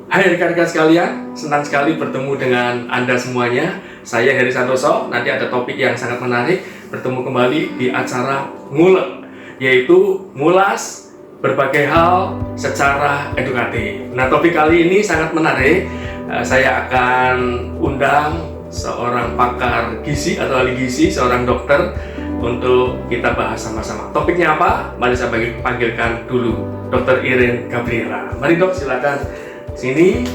Hai rekan-rekan sekalian, senang sekali bertemu dengan Anda semuanya. Saya Heri Santoso, nanti ada topik yang sangat menarik. Bertemu kembali di acara Ngulek, yaitu ngulas berbagai hal secara edukatif. Nah, topik kali ini sangat menarik. Saya akan undang seorang pakar gizi atau ahli gizi, seorang dokter, untuk kita bahas sama-sama. Topiknya apa? Mari saya panggilkan dulu Dr. Irin Gabriela. Mari dok, silakan sini.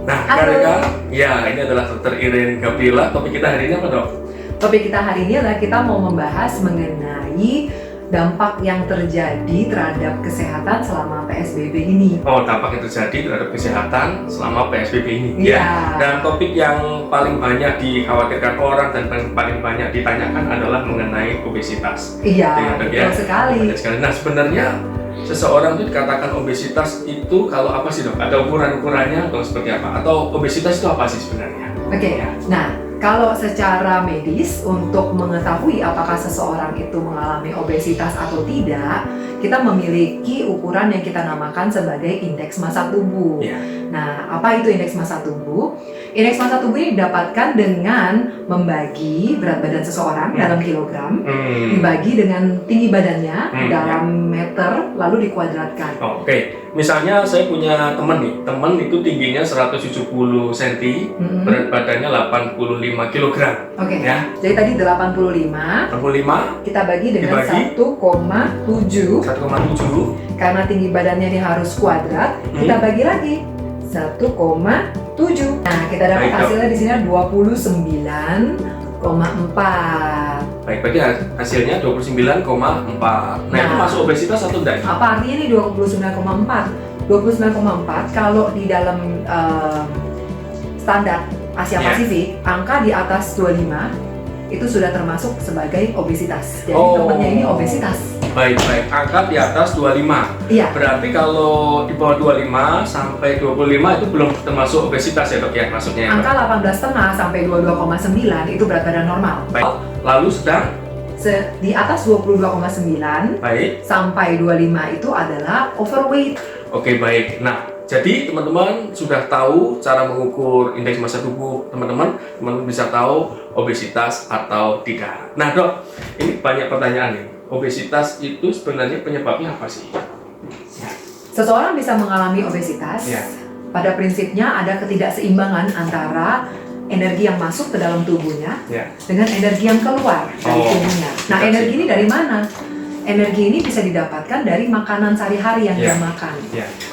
Nah, rekan-rekan, ya ini adalah Dr. Irin Gabriela. Topik kita hari ini apa dok? Topik kita hari ini adalah kita mau membahas mengenai dampak yang terjadi terhadap kesehatan selama PSBB ini. Oh, dampak yang terjadi terhadap kesehatan selama PSBB ini. Iya. Ya. Dan topik yang paling banyak dikhawatirkan orang dan paling banyak ditanyakan adalah mengenai obesitas. Iya, betul sekali. Nah, sebenarnya seseorang itu dikatakan obesitas itu kalau apa sih dok? Ada ukuran-ukurannya atau seperti apa? Atau obesitas itu apa sih sebenarnya? Oke, nah kalau secara medis untuk mengetahui apakah seseorang itu mengalami obesitas atau tidak, kita memiliki ukuran yang kita namakan sebagai indeks massa tubuh. Ya. Nah, apa itu indeks massa tubuh? Indeks massa tubuh ini didapatkan dengan membagi berat badan seseorang dalam kilogram, dibagi dengan tinggi badannya dalam meter, lalu dikuadratkan. Oke. Misalnya saya punya teman itu tingginya 170 cm, berat badannya 85 kg. Oke. Ya. Jadi tadi 85 kita bagi dengan 1,7. 1,7. Karena tinggi badannya ini harus kuadrat, kita bagi lagi 1,7. Nah, kita dapat hasilnya di sini 29,4. Baik, berarti hasilnya 29,4. Nah, itu masuk obesitas atau enggak? Apa artinya ini 29,4? 29,4 kalau di dalam standar Asia Pasifik, angka di atas 25 itu sudah termasuk sebagai obesitas. Jadi temannya ini obesitas. Baik, angka di atas 25. Iya. Berarti kalau di bawah 25 sampai 25 itu belum termasuk obesitas ya dok ya, maksudnya ya? Angka 18,5 sampai 22,9 itu berat badan normal. Baik. Lalu sedang? Di atas 22,9 sampai 25 itu adalah overweight. Oke, baik. Nah, jadi teman-teman sudah tahu cara mengukur indeks massa tubuh teman-teman bisa tahu obesitas atau tidak. Nah dok, ini banyak pertanyaan nih. Obesitas itu sebenarnya penyebabnya apa sih? Seseorang bisa mengalami obesitas. Pada prinsipnya ada ketidakseimbangan antara energi yang masuk ke dalam tubuhnya dengan energi yang keluar dari tubuhnya. Nah, energi ini dari mana? Energi ini bisa didapatkan dari makanan sehari-hari yang dia makan.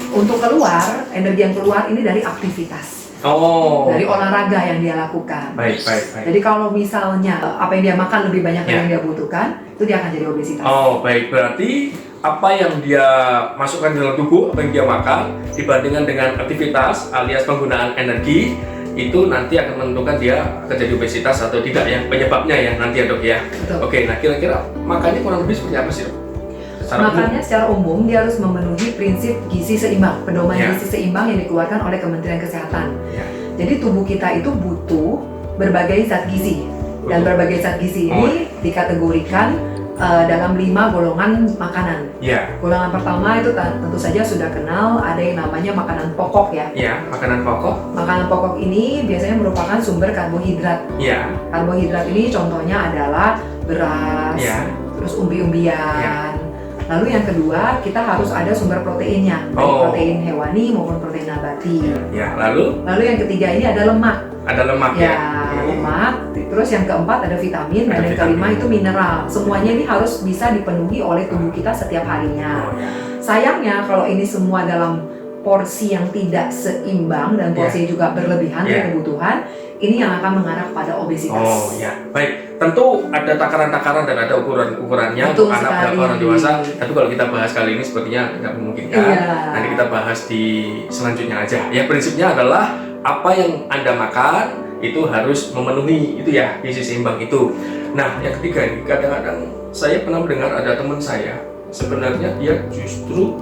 Untuk keluar, energi yang keluar ini dari aktivitas. Dari olahraga yang dia lakukan. Baik. Jadi kalau misalnya apa yang dia makan lebih banyak dari yang dia butuhkan, itu dia akan jadi obesitas. Baik. Berarti apa yang dia masukkan dalam tubuh, apa yang dia makan, dibandingkan dengan aktivitas alias penggunaan energi, itu nanti akan menentukan dia akan jadi obesitas atau tidak, yang penyebabnya ya nanti ya dok ya. Betul. Oke, nah kira-kira makannya kurang lebih seperti apa sih dok? Makannya secara umum dia harus memenuhi prinsip gizi seimbang, pedoman gizi seimbang yang dikeluarkan oleh Kementerian Kesehatan. Jadi tubuh kita itu butuh berbagai zat gizi, dan berbagai zat gizi ini dikategorikan dalam 5 golongan makanan. Golongan pertama itu tentu saja sudah kenal, ada yang namanya makanan pokok ya. Makanan pokok. Makanan pokok ini biasanya merupakan sumber karbohidrat. Karbohidrat ini contohnya adalah beras, terus umbi-umbian. Lalu yang kedua, kita harus ada sumber proteinnya, baik protein hewani maupun protein nabati. Lalu yang ketiga ini ada lemak. Ada lemak lemak. Terus yang keempat ada vitamin, dan yang kelima itu mineral. Semuanya ini harus bisa dipenuhi oleh tubuh kita setiap harinya. Sayangnya kalau ini semua dalam porsi yang tidak seimbang dan porsi juga berlebihan dari kebutuhan, ini yang akan mengarah pada obesitas. Baik. Tentu ada takaran-takaran dan ada ukuran-ukurannya untuk anak dan orang dewasa. Tapi kalau kita bahas kali ini sepertinya nggak memungkinkan. Nanti kita bahas di selanjutnya aja. Ya, prinsipnya adalah apa yang Anda makan itu harus memenuhi itu ya, gizi seimbang itu. Nah, yang ketiga ini kadang-kadang saya pernah mendengar ada teman saya sebenarnya dia justru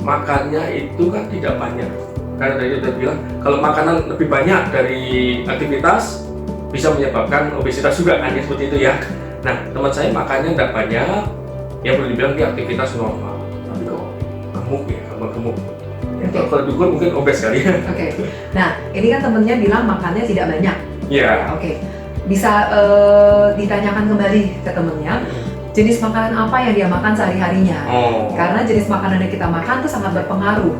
makannya itu kan tidak banyak. Karena tadi udah bilang kalau makanan lebih banyak dari aktivitas bisa menyebabkan obesitas juga kan ya, seperti itu ya. Nah, teman saya makannya tidak banyak, ya boleh dibilang dia aktivitas normal, tapi kok gemuk ya, gemuk. Okay. Kalau diukur mungkin obes kali ya. Oke. Nah, ini kan temennya bilang makannya tidak banyak. Iya. Oke. Bisa ditanyakan kembali ke temennya, jenis makanan apa yang dia makan sehari-harinya. Karena jenis makanan yang kita makan itu sangat berpengaruh.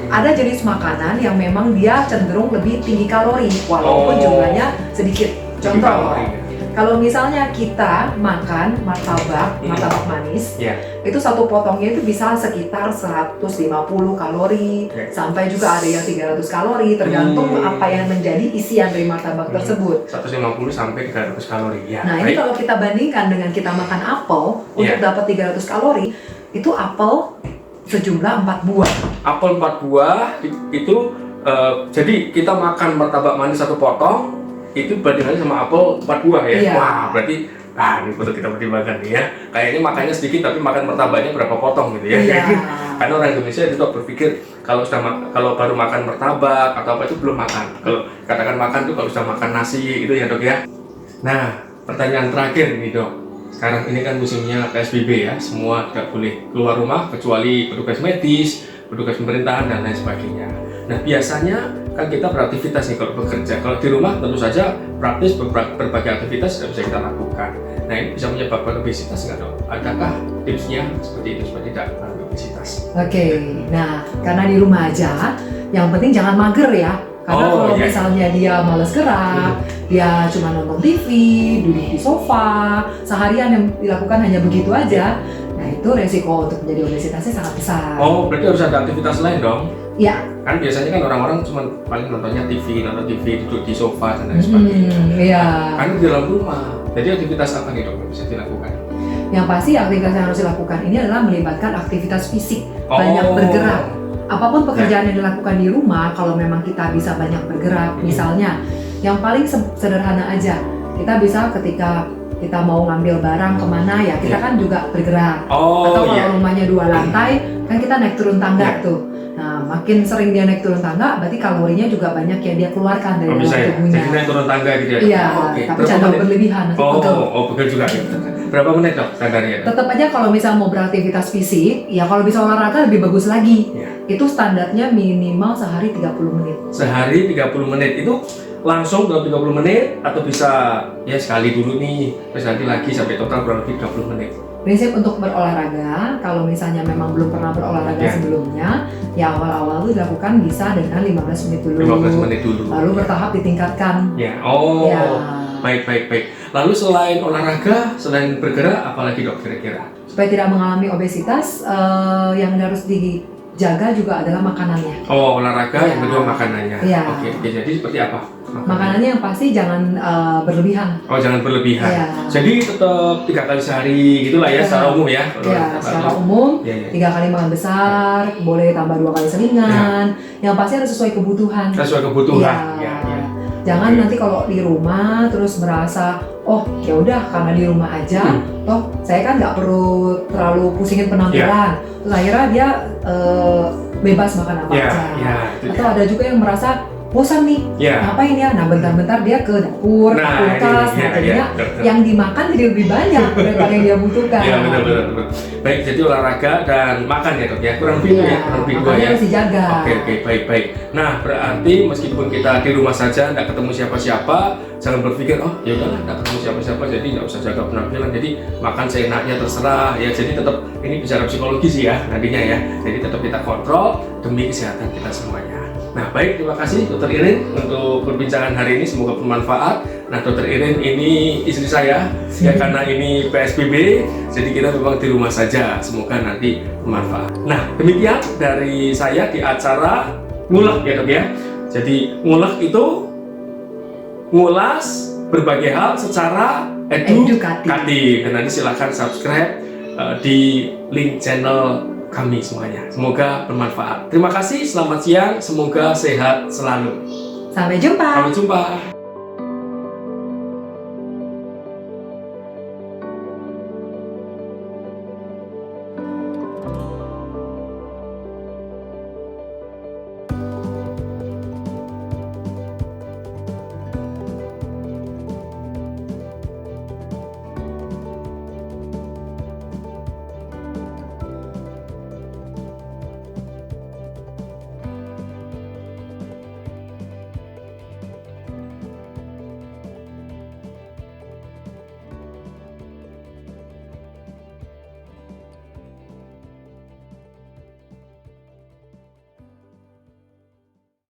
Ada jenis makanan yang memang dia cenderung lebih tinggi kalori, walaupun jumlahnya sedikit. Contoh, kalau misalnya kita makan martabak manis, itu satu potongnya itu bisa sekitar 150 kalori, sampai juga ada yang 300 kalori, tergantung apa yang menjadi isian dari martabak tersebut. 150 sampai 300 kalori. Ya. Nah, ini kalau kita bandingkan dengan kita makan apel untuk dapat 300 kalori, itu apel sejumlah 4 buah. Apel 4 buah itu jadi kita makan martabak manis satu potong itu bandingannya sama apel 4 buah ya. Iya. Wah, berarti ini perlu kita pertimbangkan nih ya. Kayaknya makannya sedikit tapi makan martabaknya berapa potong gitu ya. Iya. Karena orang Indonesia itu berpikir kalau baru makan martabak atau apa itu belum makan. Kalau katakan makan tuh kalau sudah makan nasi itu ya Dok ya. Nah, pertanyaan terakhir nih Dok. Sekarang ini kan musimnya PSBB ya, semua tidak boleh keluar rumah kecuali petugas medis, petugas pemerintahan dan lain sebagainya. Nah, biasanya kan kita beraktivitas nih kalau bekerja. Kalau di rumah tentu saja praktis berbagai aktivitas tidak bisa kita lakukan. Nah, ini bisa menyebabkan obesitas nggak Dok? Adakah tipsnya seperti itu supaya tidak obesitas? Oke, nah karena di rumah aja, yang penting jangan mager ya. Karena kalau misalnya dia malas gerak, dia cuma nonton TV, duduk di sofa, seharian yang dilakukan hanya begitu aja, nah itu resiko untuk menjadi obesitasnya sangat besar. Oh, berarti harus ada aktivitas lain dong? Ya. Kan biasanya kan orang-orang cuma paling nonton TV, duduk di sofa dan lain sebagainya. Iya. Kan di dalam rumah. Jadi aktivitas apa nih Dok yang bisa dilakukan? Yang pasti aktivitas yang harus dilakukan ini adalah melibatkan aktivitas fisik, banyak bergerak. Apapun pekerjaan yang dilakukan di rumah, kalau memang kita bisa banyak bergerak, misalnya yang paling sederhana aja, kita bisa ketika kita mau ngambil barang kemana ya, kita kan juga bergerak. Atau kalau rumahnya 2 lantai, kan kita naik turun tangga tuh. Nah, makin sering dia naik turun tangga, berarti kalorinya juga banyak yang dia keluarkan dari dalam tubuhnya. Jadi naik turun tangga gitu ya? Iya, tapi jangan berlebihan, nanti pegel. Pegel juga gitu. Berapa menit Dok standarnya? Tetap aja kalau misal mau beraktivitas fisik, ya kalau bisa olahraga lebih bagus lagi. Itu standarnya minimal sehari 30 menit. Sehari 30 menit itu langsung dalam 30 menit atau bisa ya sekali dulu nih, terus lagi sampai total kurang lebih 30 menit. Prinsip untuk berolahraga, kalau misalnya memang belum pernah berolahraga sebelumnya, ya awal-awal itu dilakukan bisa dengan 15 menit dulu. 15 menit dulu. Lalu bertahap ditingkatkan. Baik. Lalu selain olahraga, selain bergerak, apalagi Dok kira-kira? Supaya tidak mengalami obesitas, yang harus dijaga juga adalah makanannya. Olahraga, yang kedua makanannya. Oke, jadi seperti apa? Makanannya yang pasti jangan berlebihan. Jangan berlebihan. Jadi tetap 3 kali sehari gitulah ya, secara umum ya. Secara umum 3 kali makan besar, boleh tambah 2 kali selingan. Yang pasti harus sesuai kebutuhan. Sesuai kebutuhan. Jangan nanti kalau di rumah terus merasa ya udah karena di rumah aja, saya kan nggak perlu terlalu pusingin penampilan. Terus akhirnya dia bebas makan apa aja. Atau ada juga yang merasa bosan nih, ngapain ya? Nah bentar-bentar dia ke dapur, ke kulkas, jadinya yang dimakan jadi lebih banyak daripada yang dia butuhkan. Iya benar. Baik, jadi olahraga dan makan ya Dok ya, kurang lebih kurang lebih 2 ya. Harus dijaga. Oke, baik. Nah berarti meskipun kita di rumah saja, nggak ketemu siapa-siapa, jangan berpikir ya udahlah nggak ketemu siapa-siapa, jadi nggak usah jaga penampilan, jadi makan seenaknya terserah ya. Jadi tetap ini bicara psikologi sih ya nantinya ya. Jadi tetap kita kontrol demi kesehatan kita semuanya. Nah baik, terima kasih Dr. Irin untuk perbincangan hari ini, semoga bermanfaat. Nah Dr. Irin ini istri saya ya, karena ini PSBB jadi kita memang di rumah saja, semoga nanti bermanfaat. Nah demikian dari saya di acara Ngulek ya Dok ya. Jadi Ngulek itu ngulas berbagai hal secara edukatif. Dan nanti silakan subscribe di link channel kami semuanya. Semoga bermanfaat. Terima kasih, selamat siang, semoga sehat selalu. Sampai jumpa. Sampai jumpa.